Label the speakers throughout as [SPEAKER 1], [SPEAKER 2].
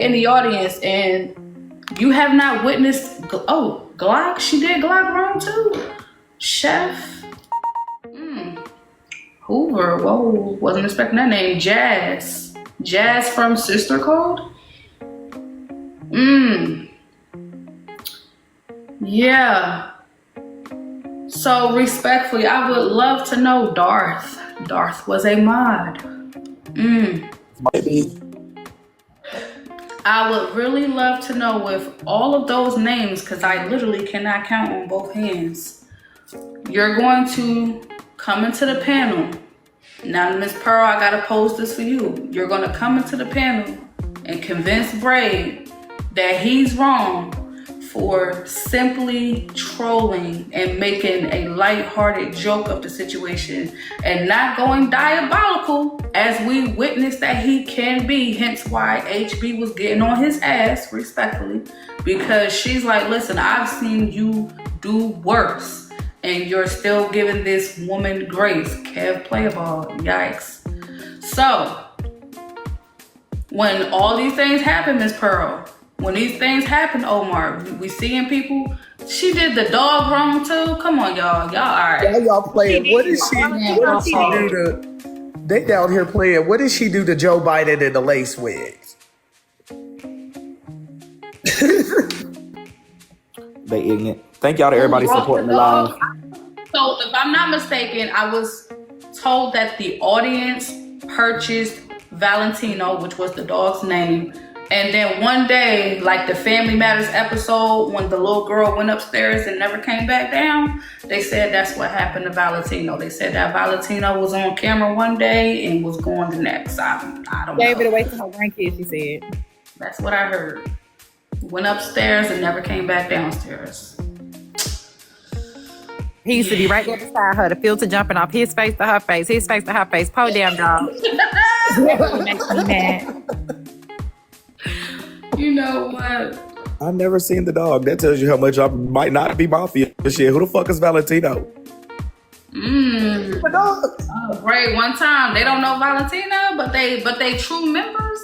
[SPEAKER 1] in the audience and you have not witnessed, oh, Glock, she did Glock wrong too? Chef? Hoover, whoa, wasn't expecting that name. Jazz. Jazz from Sister Code? Yeah. So respectfully, I would love to know Darth. Darth was a mod.
[SPEAKER 2] Maybe.
[SPEAKER 1] I would really love to know with all of those names, because I literally cannot count on both hands. You're going to come into the panel. Now, Miss Pearl, I gotta pose this for you. You're gonna come into the panel and convince Braid that he's wrong for simply trolling and making a lighthearted joke of the situation and not going diabolical as we witnessed that he can be, hence why HB was getting on his ass, respectfully, because she's like, listen, I've seen you do worse and you're still giving this woman grace. Kev Playaball, yikes. So, when all these things happen, Miss Pearl, when these things happen, Omar, we seeing people. She did the dog wrong too. Come on, y'all. Y'all all right.
[SPEAKER 2] Yeah, y'all playing. What did she do to? They down here playing. What did she do to Joe Biden and the lace wigs?
[SPEAKER 3] They ignorant. Thank y'all to everybody supporting the live.
[SPEAKER 1] So if I'm not mistaken, I was told that the audience purchased Valentino, which was the dog's name. And then one day, like the Family Matters episode, when the little girl went upstairs and never came back down, they said that's what happened to Valentino. They said that Valentino was on camera one day and was going the next. I don't know.
[SPEAKER 4] Gave it away to her grandkids, she said.
[SPEAKER 1] That's what I heard. Went upstairs and never came back downstairs.
[SPEAKER 4] He used to be right there beside her, the filter jumping off his face to her face, his face to her face. Po damn dog. That makes me mad.
[SPEAKER 1] You know what?
[SPEAKER 2] I've never seen the dog. That tells you how much I might not be mafia. Shit, who the fuck is Valentino?
[SPEAKER 1] The dog. Oh, right. One time they don't know Valentina, but they true members.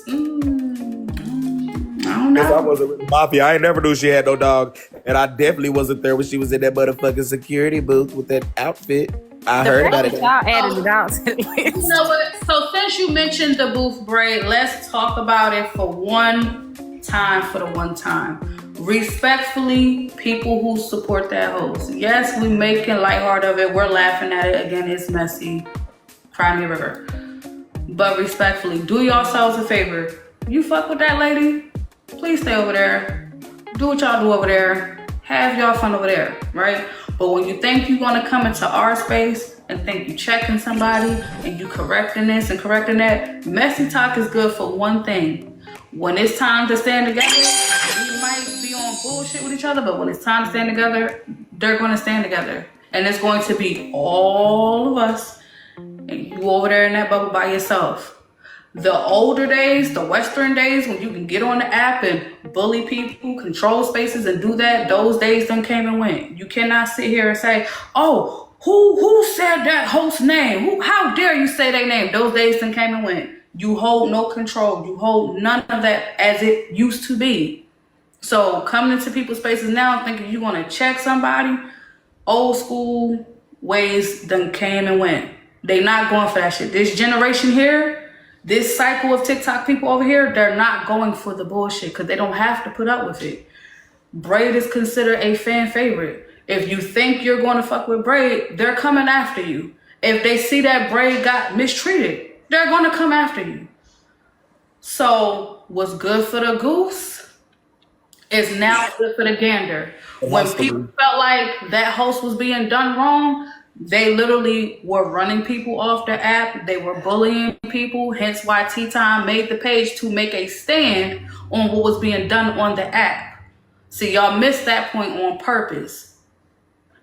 [SPEAKER 1] I don't know.
[SPEAKER 2] If I wasn't with the mafia, I ain't never knew she had no dog, and I definitely wasn't there when she was in that motherfucking security booth with that outfit. I heard about it.
[SPEAKER 4] Y'all added it out to the list.
[SPEAKER 1] You know what? So since you mentioned the booth, Braid, let's talk about it for one time. Respectfully, people who support that host. Yes, we making lighthearted of it. We're laughing at it. Again, it's messy. Cry me a river. But respectfully, do yourselves a favor. You fuck with that lady, please stay over there. Do what y'all do over there. Have y'all fun over there, right? But when you think you're gonna come into our space and think you checking somebody and you correcting this and correcting that, messy talk is good for one thing. When it's time to stand together, we might be on bullshit with each other, but when it's time to stand together, they're gonna stand together. And it's going to be all of us and you over there in that bubble by yourself. The older days, the Western days, when you can get on the app and bully people, control spaces and do that, those days done came and went. You cannot sit here and say, oh, who said that host's name? How dare you say their name? Those days done came and went. You hold no control. You hold none of that as it used to be. So coming into people's spaces now thinking you're going to check somebody, old school ways done came and went. They not going for that shit. This generation here, this cycle of TikTok people over here, they're not going for the bullshit because they don't have to put up with it. Braid is considered a fan favorite. If you think you're going to fuck with Braid, they're coming after you. If they see that Braid got mistreated, they're going to come after you. So what's good for the goose is now good for the gander. When people felt like that host was being done wrong, they literally were running people off the app. They were bullying people. Hence why T-Time made the page to make a stand on what was being done on the app. See, y'all missed that point on purpose.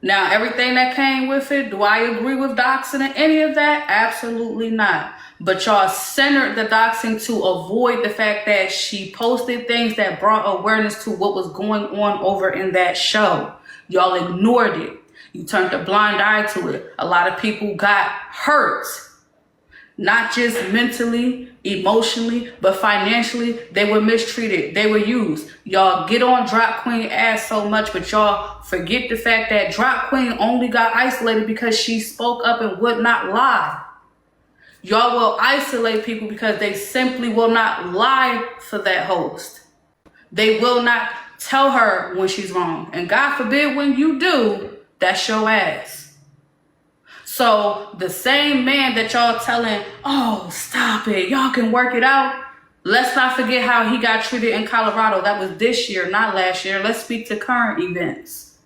[SPEAKER 1] Now, everything that came with it, do I agree with doxing and any of that? Absolutely not. But y'all centered the doxing to avoid the fact that she posted things that brought awareness to what was going on over in that show. Y'all ignored it. You turned a blind eye to it. A lot of people got hurt. Not just mentally, emotionally, but financially, they were mistreated. They were used. Y'all get on Drop Queen ass so much, but y'all forget the fact that Drop Queen only got isolated because she spoke up and would not lie. Y'all will isolate people because they simply will not lie for that host. They will not tell her when she's wrong. And God forbid when you do, that's your ass. So the same man that y'all telling, oh, stop it, y'all can work it out. Let's not forget how he got treated in Colorado. That was this year, not last year. Let's speak to current events.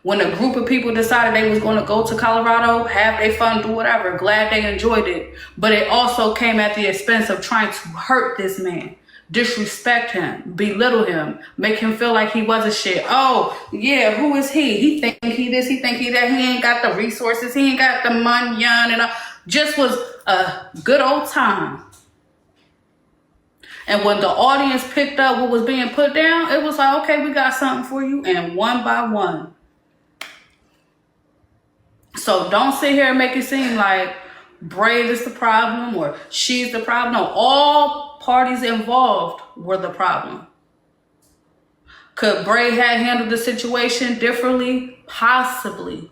[SPEAKER 1] When a group of people decided they was going to go to Colorado, have their fun, do whatever, glad they enjoyed it. But it also came at the expense of trying to hurt this man, disrespect him, belittle him, make him feel like he wasn't shit. Oh, yeah, who is he? He think he this, he think he that. He ain't got the resources. He ain't got the money, and just was a good old time. And when the audience picked up what was being put down, it was like, okay, we got something for you. And one by one. So don't sit here and make it seem like Braid is the problem or she's the problem. No, all parties involved were the problem. Could Braid have handled the situation differently? Possibly.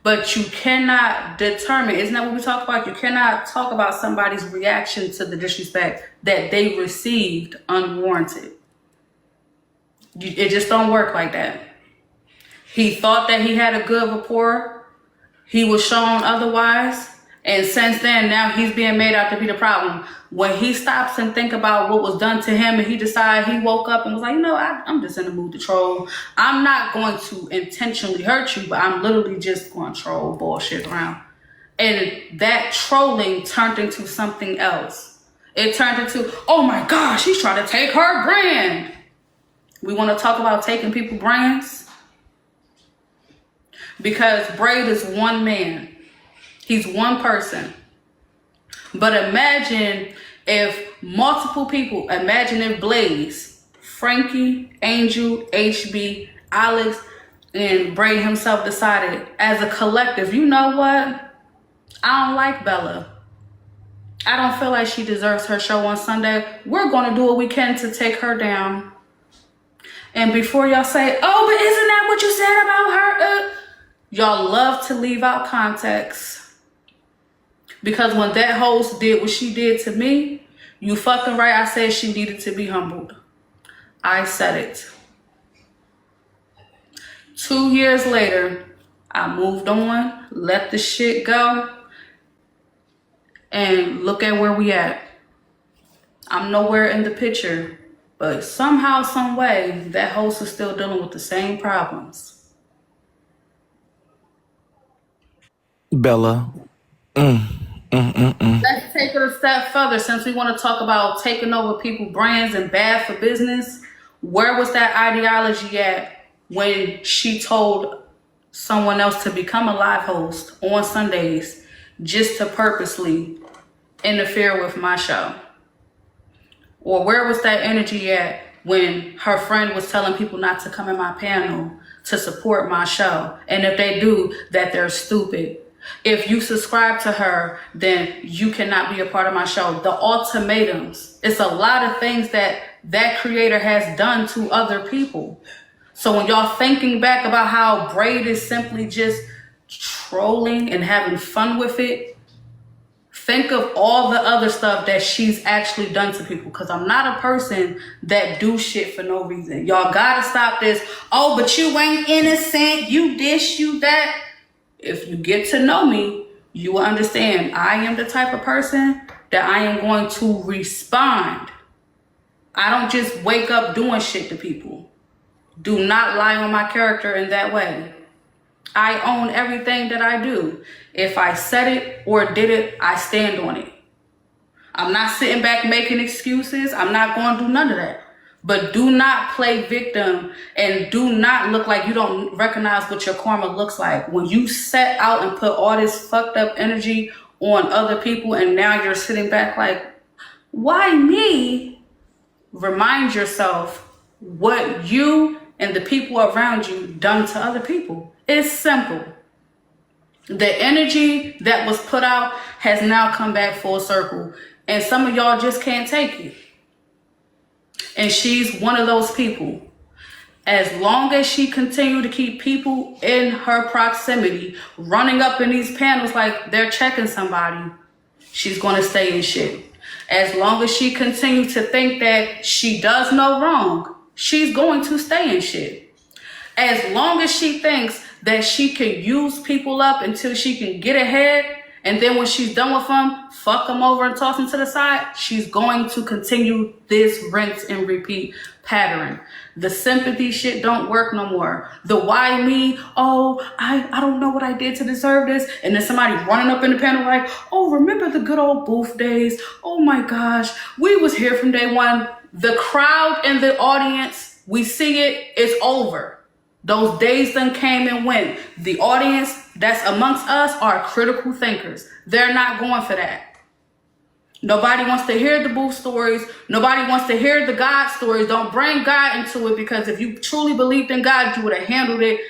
[SPEAKER 1] But you cannot determine, isn't that what we talk about? You cannot talk about somebody's reaction to the disrespect that they received unwarranted. It just don't work like that. He thought that he had a good rapport. He was shown otherwise. And since then, now he's being made out to be the problem. When he stops and think about what was done to him and he decided, he woke up and was like, I'm just in the mood to troll. I'm not going to intentionally hurt you, but I'm literally just going to troll bullshit around. And that trolling turned into something else. It turned into, oh my gosh, he's trying to take her brand. We want to talk about taking people's brands? Because Braid is one man. He's one person. But imagine if multiple people, imagine if Blaze, Frankie, Angel, HB, Alex, and Braid himself decided as a collective, you know what? I don't like Bella. I don't feel like she deserves her show on Sunday. We're going to do what we can to take her down. And before y'all say, oh, but isn't that what you said about her? Y'all love to leave out context. Because when that host did what she did to me, you fucking right, I said she needed to be humbled. I said it. 2 years later, I moved on, let the shit go, and look at where we at. I'm nowhere in the picture, but somehow, some way, that host is still dealing with the same problems.
[SPEAKER 2] Bella.
[SPEAKER 1] Let's take it a step further. Since we want to talk about taking over people's brands and bad for business, where was that ideology at when she told someone else to become a live host on Sundays just to purposely interfere with my show? Or where was that energy at when her friend was telling people not to come in my panel to support my show? And if they do, that they're stupid. If you subscribe to her, then you cannot be a part of my show. The ultimatums. It's a lot of things that creator has done to other people. So when y'all thinking back about how Braid is simply just trolling and having fun with it, think of all the other stuff that she's actually done to people. Because I'm not a person that do shit for no reason. Y'all gotta stop this. Oh, but you ain't innocent. You this, you that. If you get to know me, you will understand I am the type of person that I am going to respond. I don't just wake up doing shit to people. Do not lie on my character in that way. I own everything that I do. If I said it or did it, I stand on it. I'm not sitting back making excuses. I'm not going to do none of that. But do not play victim and do not look like you don't recognize what your karma looks like. When you set out and put all this fucked up energy on other people and now you're sitting back like, why me? Remind yourself what you and the people around you done to other people. It's simple. The energy that was put out has now come back full circle. And some of y'all just can't take it. And she's one of those people. As long as she continue to keep people in her proximity running up in these panels like they're checking somebody, she's going to stay in shit. As long as she continues to think that she does no wrong, she's going to stay in shit. As long as she thinks that she can use people up until she can get ahead, and then when she's done with them, fuck them over and toss them to the side, she's going to continue this rinse and repeat pattern. The sympathy shit don't work no more. The why me, oh, I don't know what I did to deserve this. And then somebody running up in the panel like, oh, remember the good old booth days? Oh my gosh, we was here from day one. The crowd and the audience, we see it, it's over. Those days then came and went. The audience that's amongst us are critical thinkers. They're not going for that. Nobody wants to hear the booth stories. Nobody wants to hear the God stories. Don't bring God into it, because if you truly believed in God, you would have handled it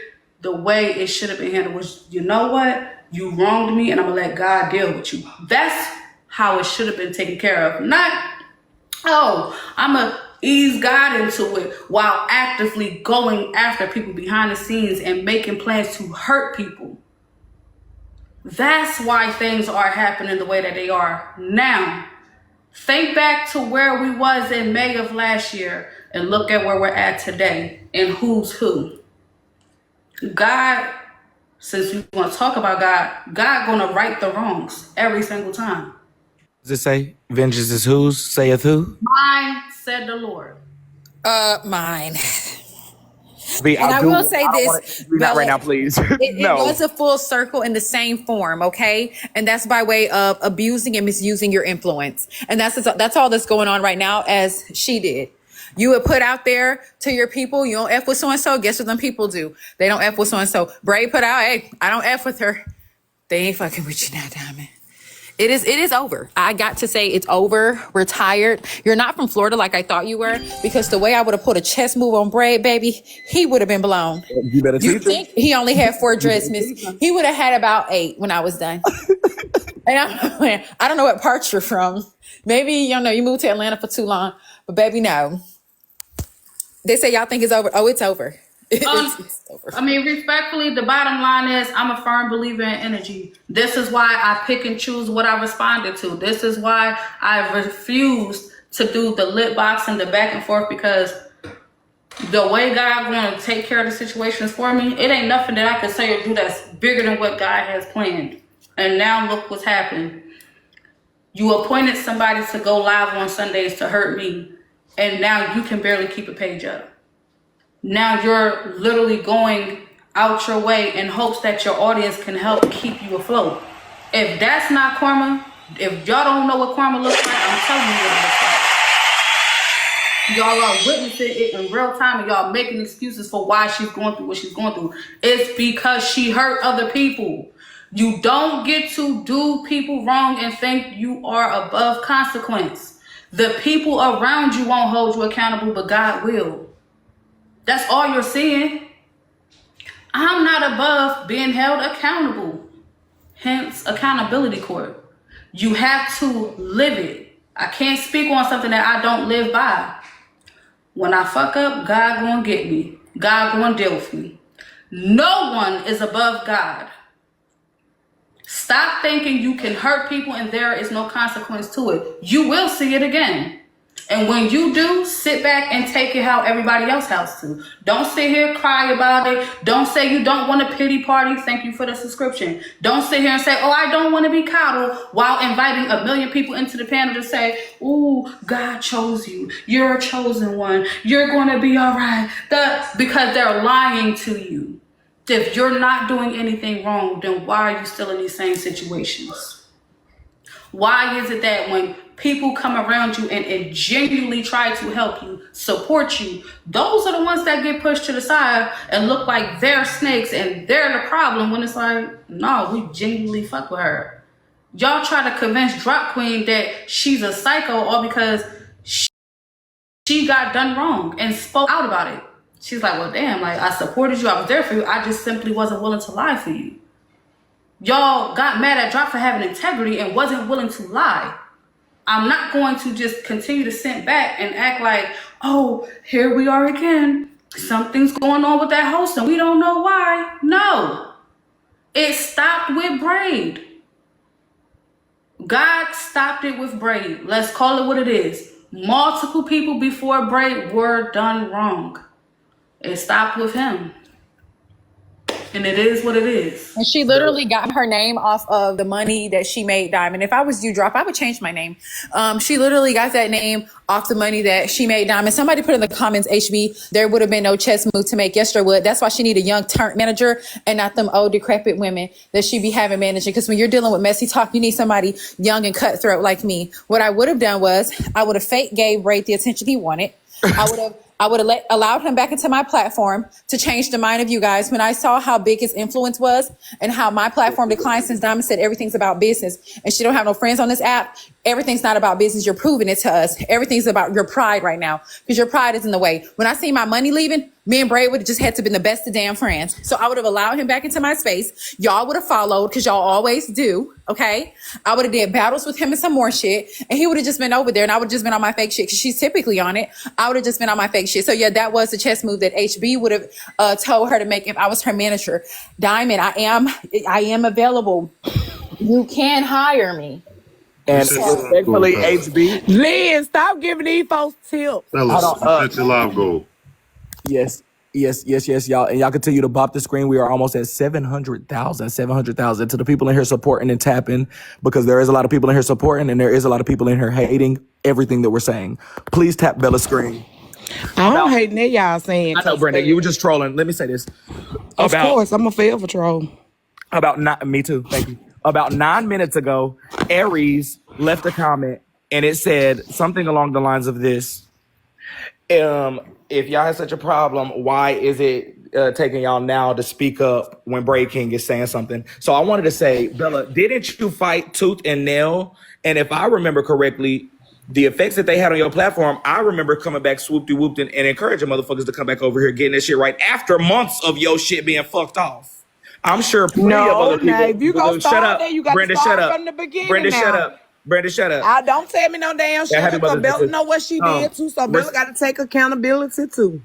[SPEAKER 1] the way it should have been handled. Which, you know what? You wronged me and I'm going to let God deal with you. That's how it should have been taken care of. Not, oh, I'm going to ease God into it while actively going after people behind the scenes and making plans to hurt people. That's why things are happening the way that they are now. Think back to where we was in May of last year and look at where we're at today and who's who. God, since we want to talk about God gonna right the wrongs every single time.
[SPEAKER 2] Does it say, vengeance is whose, saith who?
[SPEAKER 1] Mine, said the Lord.
[SPEAKER 4] Mine.
[SPEAKER 3] And
[SPEAKER 4] I will say this,
[SPEAKER 3] not right now, please.
[SPEAKER 4] It was a full circle in the same form, okay? And that's by way of abusing and misusing your influence. And that's all that's going on right now, as she did. You would put out there to your people, you don't F with so-and-so. Guess what them people do? They don't F with so-and-so. Braid put out, hey, I don't F with her. They ain't fucking with you now, Diamond. It is over. I got to say it's over. We're tired. You're not from Florida like I thought you were, because the way I would have put a chess move on Braid, baby, he would have been blown.
[SPEAKER 3] You better
[SPEAKER 4] You
[SPEAKER 3] teach
[SPEAKER 4] think he only had 4 dreads missing? He would have had about 8 when I was done. And I don't know what part you're from. Maybe, you moved to Atlanta for too long. But baby, no. They say y'all think it's over. Oh, it's over. It's over.
[SPEAKER 1] I mean, respectfully, the bottom line is I'm a firm believer in energy. This is why I pick and choose what I responded to. This is why I refused to do the lip box and the back and forth, because the way God going to take care of the situations for me, it ain't nothing that I can say or do that's bigger than what God has planned. And now look what's happened. You appointed somebody to go live on Sundays to hurt me, and now you can barely keep a page up. Now you're literally going out your way in hopes that your audience can help keep you afloat. If that's not karma, if y'all don't know what karma looks like, I'm telling you what it looks like. Y'all are witnessing it in real time, and y'all making excuses for why she's going through what she's going through. It's because she hurt other people. You don't get to do people wrong and think you are above consequence. The people around you won't hold you accountable, but God will. That's all you're seeing. I'm not above being held accountable. Hence, accountability court. You have to live it. I can't speak on something that I don't live by. When I fuck up, God gonna get me. God gonna deal with me. No one is above God. Stop thinking you can hurt people and there is no consequence to it. You will see it again. And when you do, sit back and take it how everybody else has to. Don't sit here, cry about it. Don't say you don't want a pity party. Thank you for the subscription. Don't sit here and say, oh, I don't want to be coddled, while inviting a million people into the panel to say, ooh, God chose you. You're a chosen one. You're going to be all right. Because they're lying to you. If you're not doing anything wrong, then why are you still in these same situations? Why is it that when people come around you and genuinely try to help you, support you, those are the ones that get pushed to the side and look like they're snakes and they're the problem, when it's like, no, we genuinely fuck with her. Y'all try to convince Drop Queen that she's a psycho all because she got done wrong and spoke out about it. She's like, well, damn, like I supported you, I was there for you, I just simply wasn't willing to lie for you. Y'all got mad at Drop for having integrity and wasn't willing to lie. I'm not going to just continue to sit back and act like, oh, here we are again. Something's going on with that host and we don't know why. No. It stopped with Braid. God stopped it with Braid. Let's call it what it is. Multiple people before Braid were done wrong. It stopped with him. And it is what it is.
[SPEAKER 4] And she literally got her name off of the money that she made Diamond. If I was you, Drop, I would change my name. She literally got that name off the money that she made Diamond. Somebody put in the comments, HB, there would have been no chess move to make. Yes, there would. That's why she need a young turn manager and not them old decrepit women that she be having managing. Because when you're dealing with messy talk, you need somebody young and cutthroat like me. What I would have done was I would have fake gave Braid the attention he wanted. I would have allowed him back into my platform to change the mind of you guys. When I saw how big his influence was and how my platform declined since Diamond said everything's about business and she don't have no friends on this app, everything's not about business. You're proving it to us. Everything's about your pride right now because your pride is in the way. When I see my money leaving, me and Braid would have just had to been the best of damn friends. So I would have allowed him back into my space. Y'all would have followed because y'all always do. Okay. I would have did battles with him and some more shit. And he would have just been over there and I would have just been on my fake shit because she's typically on it. I would have just been on my fake shit. So yeah, that was the chess move that HB would have told her to make if I was her manager. Diamond, I am available. You can hire me.
[SPEAKER 3] And respectfully, HB.
[SPEAKER 5] Lynn, stop giving these folks tips.
[SPEAKER 6] Let your live go.
[SPEAKER 3] Yes, y'all. And y'all continue to bop the screen. We are almost at 700,000 to the people in here supporting and tapping because there is a lot of people in here supporting and there is a lot of people in here hating everything that we're saying. Please tap Bella's screen.
[SPEAKER 5] I don't hate that y'all saying.
[SPEAKER 3] I know, Brenda, you were just trolling. Let me say this.
[SPEAKER 5] Of course, I'm a fail troll.
[SPEAKER 3] Me too. Thank you. About 9 minutes ago, Aries left a comment and it said something along the lines of this. If y'all have such a problem, why is it taking y'all now to speak up when Braid King is saying something? So I wanted to say, Bella, didn't you fight tooth and nail? And if I remember correctly, the effects that they had on your platform, I remember coming back swoop-de-whooped and encouraging motherfuckers to come back over here getting this shit right after months of your shit being fucked off. I'm sure plenty of other people.
[SPEAKER 5] Now, if you gonna start there, you got to start from the beginning.
[SPEAKER 3] Brenda, shut up. Brenda, shut up.
[SPEAKER 5] Don't tell me no damn shit because Bella know what she did too, so Bella got to take accountability too.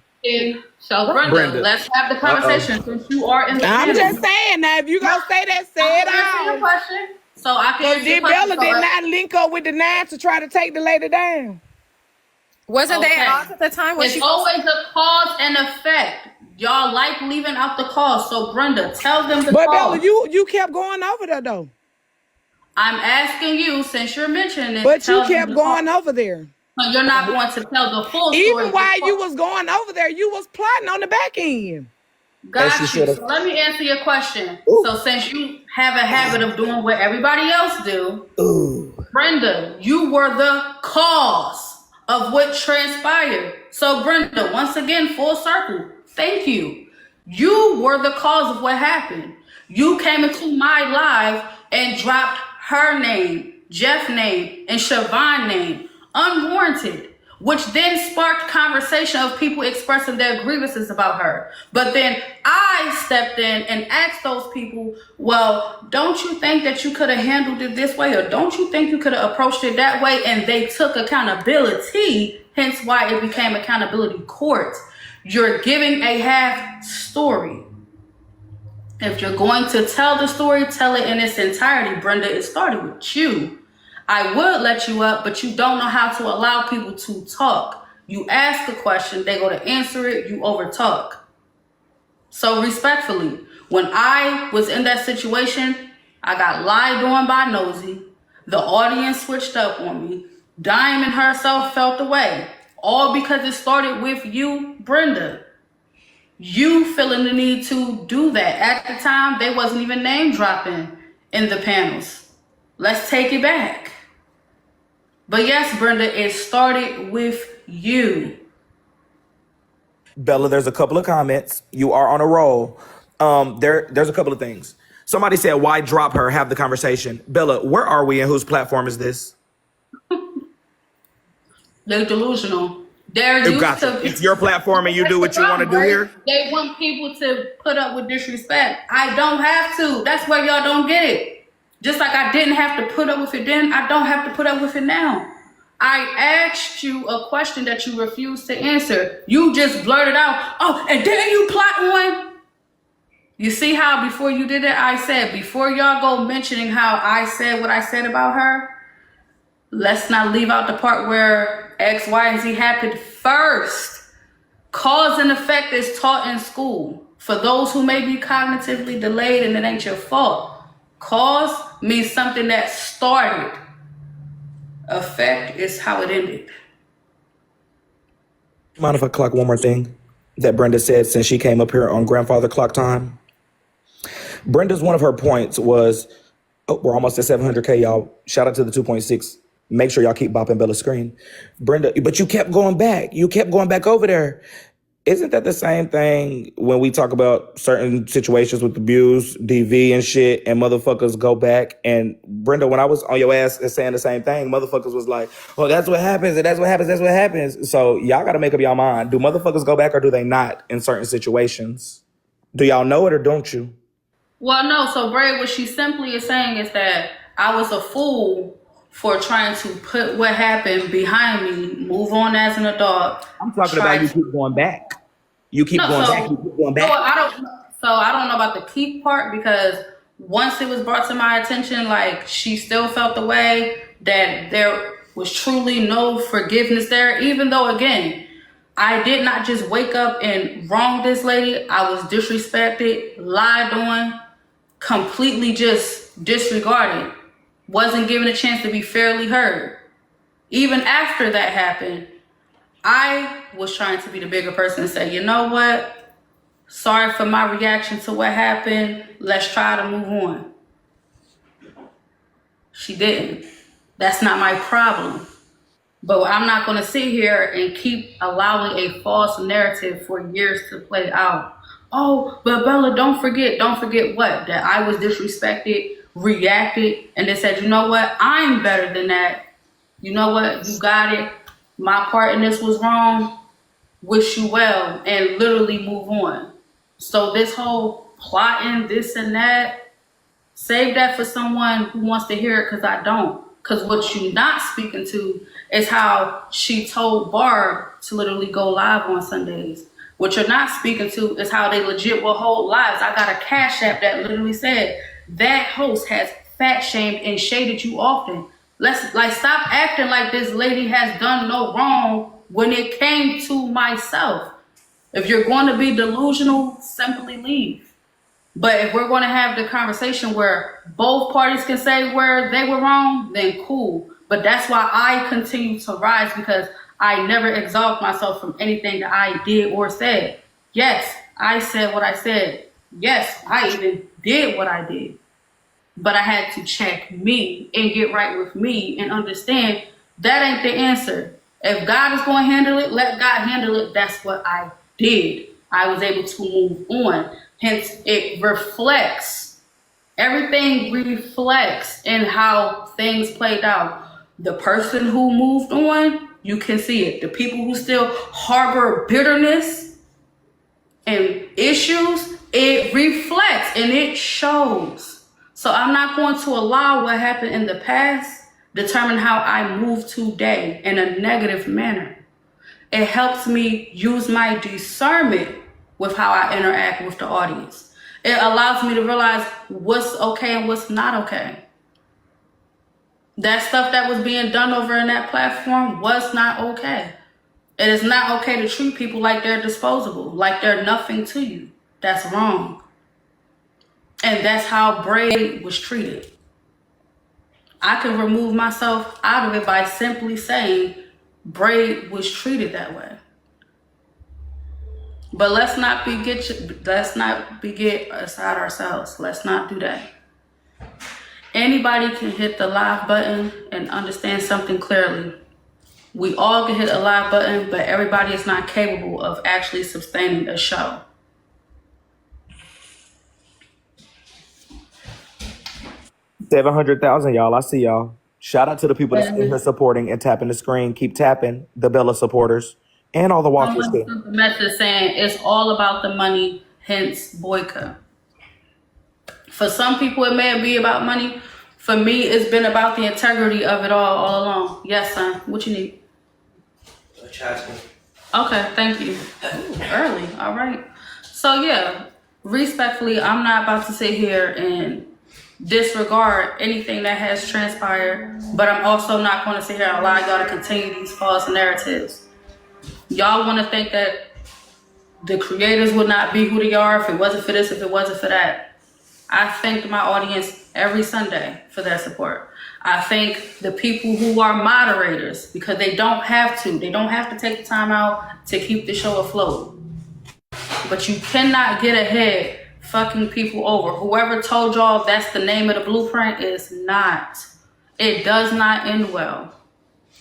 [SPEAKER 1] So Brenda, let's have the conversation since you are in the
[SPEAKER 5] I'm just saying now, if you gonna say that, say it out.
[SPEAKER 1] Question, so I can answer your
[SPEAKER 5] Bella
[SPEAKER 1] question.
[SPEAKER 5] did not link up with the 9 to try to take the lady down.
[SPEAKER 4] Wasn't that at the time?
[SPEAKER 1] It's always a cause and effect. Y'all like leaving out the cause. So Brenda, tell them the
[SPEAKER 5] But
[SPEAKER 1] cause.
[SPEAKER 5] Bella, you kept going over there though.
[SPEAKER 1] I'm asking you, since you're mentioning it.
[SPEAKER 5] But you kept going over there.
[SPEAKER 1] So you're not going to tell the full story.
[SPEAKER 5] Even while you was going over there, you was plotting on the back end.
[SPEAKER 1] Got you. So let me answer your question. So since you have a habit of doing what everybody else do, Brenda, you were the cause of what transpired. So Brenda, once again, full circle. Thank you. You were the cause of what happened. You came into my live and dropped her name, Jeff's name, and Siobhan's name, unwarranted, which then sparked conversation of people expressing their grievances about her. But then I stepped in and asked those people, well, don't you think that you could have handled it this way? Or don't you think you could have approached it that way? And they took accountability, hence why it became accountability court. You're giving a half story. If you're going to tell the story, tell it in its entirety. Brenda, it started with you. I would let you up, but you don't know how to allow people to talk. You ask a question, they go to answer it, you overtalk. So respectfully, when I was in that situation, I got lied on by Nosy. The audience switched up on me. Diamond herself felt the way. All because it started with you, Brenda. You feeling the need to do that. At the time, they wasn't even name dropping in the panels. Let's take it back. But yes, Brenda, it started with you.
[SPEAKER 3] Bella, there's a couple of comments. You are on a roll. There's a couple of things. Somebody said, why drop her? Have the conversation. Bella, where are we and whose platform is this?
[SPEAKER 1] They're delusional. They're used
[SPEAKER 3] Gotcha.
[SPEAKER 1] to.
[SPEAKER 3] It's your platform and you do what you want to do here.
[SPEAKER 1] They want people to put up with disrespect. I don't have to. That's where y'all don't get it. Just like I didn't have to put up with it then, I don't have to put up with it now. I asked you a question that you refused to answer. You just blurted out, oh, and then you plot one. You see how before you did it, I said, before y'all go mentioning how I said what I said about her, let's not leave out the part where X, Y, and Z happened first. Cause and effect is taught in school. For those who may be cognitively delayed and it ain't your fault. Cause means something that started. Effect is how it ended.
[SPEAKER 3] Mind if I clock one more thing that Brenda said since she came up here on Grandfather Clock Time? Brenda's one of her points was, oh, we're almost at 700K, y'all. Shout out to the 2.6. Make sure y'all keep bopping Bella's screen. Brenda, but you kept going back. You kept going back over there. Isn't that the same thing when we talk about certain situations with abuse, DV and shit, and motherfuckers go back? And Brenda, when I was on your ass and saying the same thing, motherfuckers was like, oh, that's what happens, and that's what happens, that's what happens. So y'all got to make up y'all mind. Do motherfuckers go back or do they not in certain situations? Do y'all know it or don't you?
[SPEAKER 1] Well, no. So, Braid, what she simply is saying is that I was a fool for trying to put what happened behind me, move on as an adult.
[SPEAKER 3] I'm talking about you keep going back. You keep going back. You keep going back.
[SPEAKER 1] I don't know about the keep part, because once it was brought to my attention, like, she still felt the way that there was truly no forgiveness there, even though, again, I did not just wake up and wrong this lady. I was disrespected, lied on, completely just disregarded. Wasn't given a chance to be fairly heard. Even after that happened, I was trying to be the bigger person and say, you know what? Sorry for my reaction to what happened. Let's try to move on. She didn't. That's not my problem. But I'm not going to sit here and keep allowing a false narrative for years to play out. Oh, but Bella, don't forget what? That I was disrespected, reacted, and they said, you know what? I'm better than that. You know what? You got it. My part in this was wrong. Wish you well, and literally move on. So this whole plotting, this and that, save that for someone who wants to hear it, because I don't. Because what you're not speaking to is how she told Barb to literally go live on Sundays. What you're not speaking to is how they legit will hold lives. I got a Cash App that literally said that host has fat shamed and shaded you often. Stop acting like this lady has done no wrong when it came to myself. If you're going to be delusional, simply leave. But if we're going to have the conversation where both parties can say where they were wrong, then cool. But that's why I continue to rise, because I never exalt myself from anything that I did or said. Yes, I said what I said. Yes, I even did what I did. But I had to check me and get right with me and understand that ain't the answer. If God is going to handle it, let God handle it. That's what I did. I was able to move on. Hence, it reflects. Everything reflects in how things played out. The person who moved on, you can see it. The people who still harbor bitterness and issues, it reflects and it shows. So I'm not going to allow what happened in the past determine how I move today in a negative manner. It helps me use my discernment with how I interact with the audience. It allows me to realize what's okay and what's not okay. That stuff that was being done over in that platform was not okay. It is not okay to treat people like they're disposable, like they're nothing to you. That's wrong. And that's how Braid was treated. I can remove myself out of it by simply saying Braid was treated that way. But let's not get aside ourselves. Let's not do that. Anybody can hit the live button and understand something clearly. We all can hit a live button, but everybody is not capable of actually sustaining a show.
[SPEAKER 3] $700,000, y'all. I see y'all. Shout out to the people that's in here supporting and tapping the screen. Keep tapping, the Bella supporters. And all the waffles
[SPEAKER 1] Someone
[SPEAKER 3] too.
[SPEAKER 1] sent the message saying it's all about the money, hence boycott. For some people, it may be about money. For me, it's been about the integrity of it all along. Yes, son. What you need? Okay, thank you. Ooh, early. All right. So yeah, respectfully, I'm not about to sit here and disregard anything that has transpired, but I'm also not going to sit here and allow y'all to continue these false narratives. Y'all want to think that the creators would not be who they are if it wasn't for this, if it wasn't for that. I thank my audience every Sunday for their support. I thank the people who are moderators because they don't have to. They don't have to take the time out to keep the show afloat. But you cannot get ahead fucking people over. Whoever told y'all that's the name of the blueprint is not. It does not end well.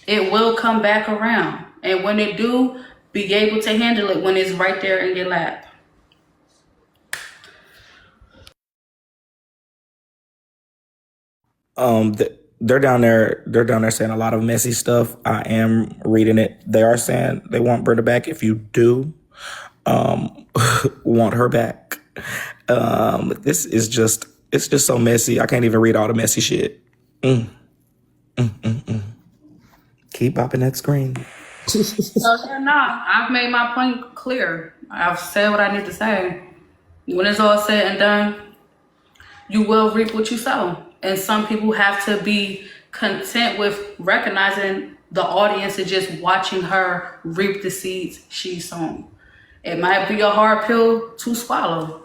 [SPEAKER 1] It will come back around. And when it do, be able to handle it when it's right there in your lap.
[SPEAKER 3] They're down there. They're down there saying a lot of messy stuff. I am reading it. They are saying they want Brenda back. If you do, want her back, this is just. It's just so messy. I can't even read all the messy shit. Keep bopping that screen.
[SPEAKER 1] So I've made my point clear. I've said what I need to say. When it's all said and done, you will reap what you sow. And some people have to be content with recognizing the audience is just watching her reap the seeds she's sown. It might be a hard pill to swallow,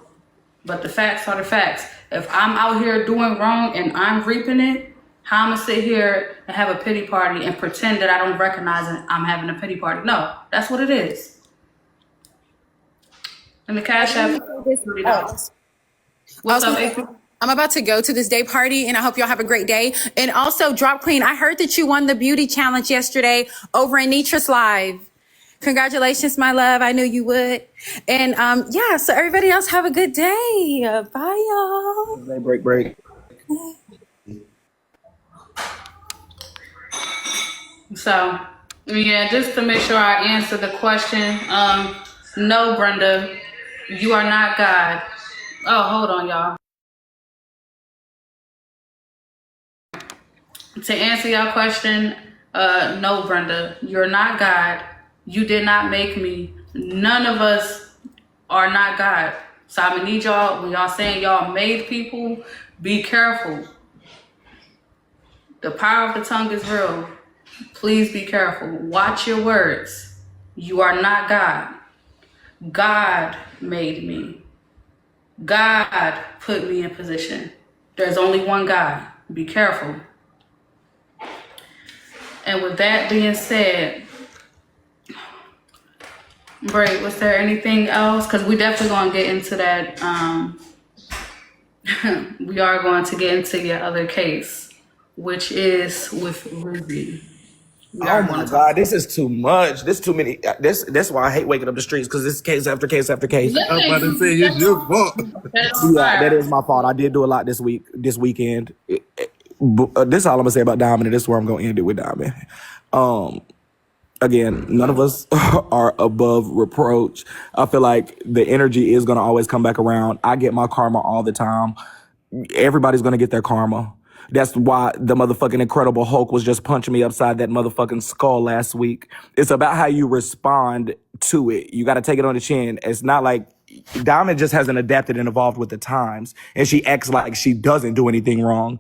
[SPEAKER 1] but the facts are the facts. If I'm out here doing wrong and I'm reaping it, how I'm gonna sit here and have a pity party and pretend that I don't recognize it, I'm having a pity party? No, that's what it is. And the cash app $30. What's up, April?
[SPEAKER 4] I'm about to go to this day party and I hope y'all have a great day. And also, Drop Queen, I heard that you won the beauty challenge yesterday over in Nitra's Live. Congratulations, my love. I knew you would. And yeah, so everybody else have a good day. Bye, y'all.
[SPEAKER 3] Break.
[SPEAKER 1] So, yeah, just to make sure I answer the question, no, Brenda, you are not God. Oh, hold on, y'all. To answer your question, no, Brenda, you're not God. You did not make me. None of us are not God. So I'm gonna need y'all, when y'all saying y'all made people, be careful. The power of the tongue is real. Please be careful. Watch your words. You are not God. God made me. God put me in position. There's only one God. Be careful. And with that being said, Braid, was there anything else? Because we definitely going to get into that. We are going to get into your other case, which is with Ruby.
[SPEAKER 3] Oh my God, this is too much. This too many. That's why I hate waking up the streets, because it's case after case after case.
[SPEAKER 6] I'm about to say it's your fault.
[SPEAKER 3] Yeah, that is my fault. I did do a lot this weekend. This is all I'm gonna say about Diamond, and this is where I'm gonna end it with Diamond. Again, none of us are above reproach. I feel like the energy is gonna always come back around. I get my karma all the time. Everybody's gonna get their karma. That's why the motherfucking Incredible Hulk was just punching me upside that motherfucking skull last week. It's about how you respond to it. You got to take it on the chin. It's not like Diamond just hasn't adapted and evolved with the times, and she acts like she doesn't do anything wrong.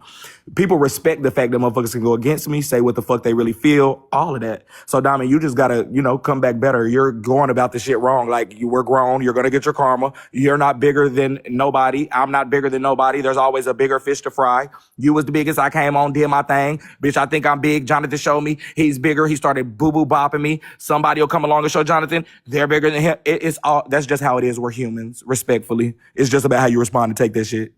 [SPEAKER 3] People respect the fact that motherfuckers can go against me, say what the fuck they really feel, all of that. So Diamond, you just gotta, come back better. You're going about this shit wrong. Like, you were grown. You're gonna get your karma. You're not bigger than nobody. I'm not bigger than nobody. There's always a bigger fish to fry. You was the biggest. I came on, did my thing. Bitch, I think I'm big. Jonathan showed me he's bigger. He started boo-boo bopping me. Somebody will come along and show Jonathan they're bigger than him. It's all, that's just how it is. We're humans, respectfully. It's just about how you respond to take that shit.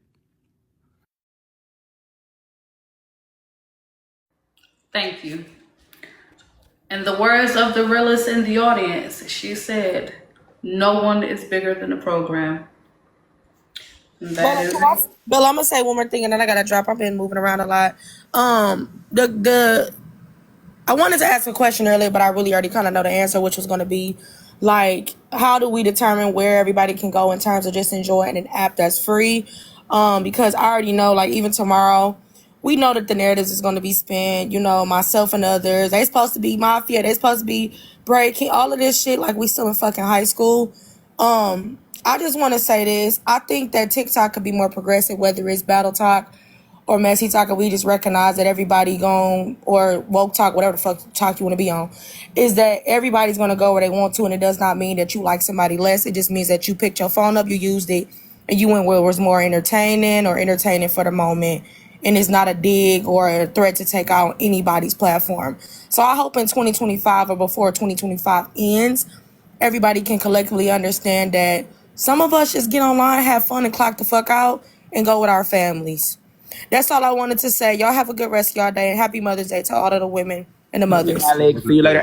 [SPEAKER 1] Thank you. In the words of the realist in the audience, she said, no one is bigger than the program.
[SPEAKER 5] Bill, I'm gonna say one more thing and then I gotta drop. I've been moving around a lot.
[SPEAKER 7] I wanted to ask a question earlier, but I really already kind of know the answer, which was going to be like, how do we determine where everybody can go in terms of just enjoying an app that's free? Because I already know, like, even tomorrow, we know that the narratives is going to be spent, you know, myself and others. They supposed to be Mafia. They supposed to be Braid King. All of this shit, like, we still in fucking high school. I just want to say this. I think that TikTok could be more progressive, whether it's Battle Talk or Messy Talk, and we just recognize that everybody or Woke Talk, whatever the fuck talk you want to be on, is that everybody's going to go where they want to, and it does not mean that you like somebody less. It just means that you picked your phone up, you used it, and you went where it was more entertaining for the moment, and it's not a dig or a threat to take out anybody's platform. So I hope in 2025 or before 2025 ends, everybody can collectively understand that some of us just get online, have fun, and clock the fuck out and go with our families. That's all I wanted to say. Y'all have a good rest of y'all day, and happy Mother's Day to all of the women and the mothers.
[SPEAKER 3] See you later.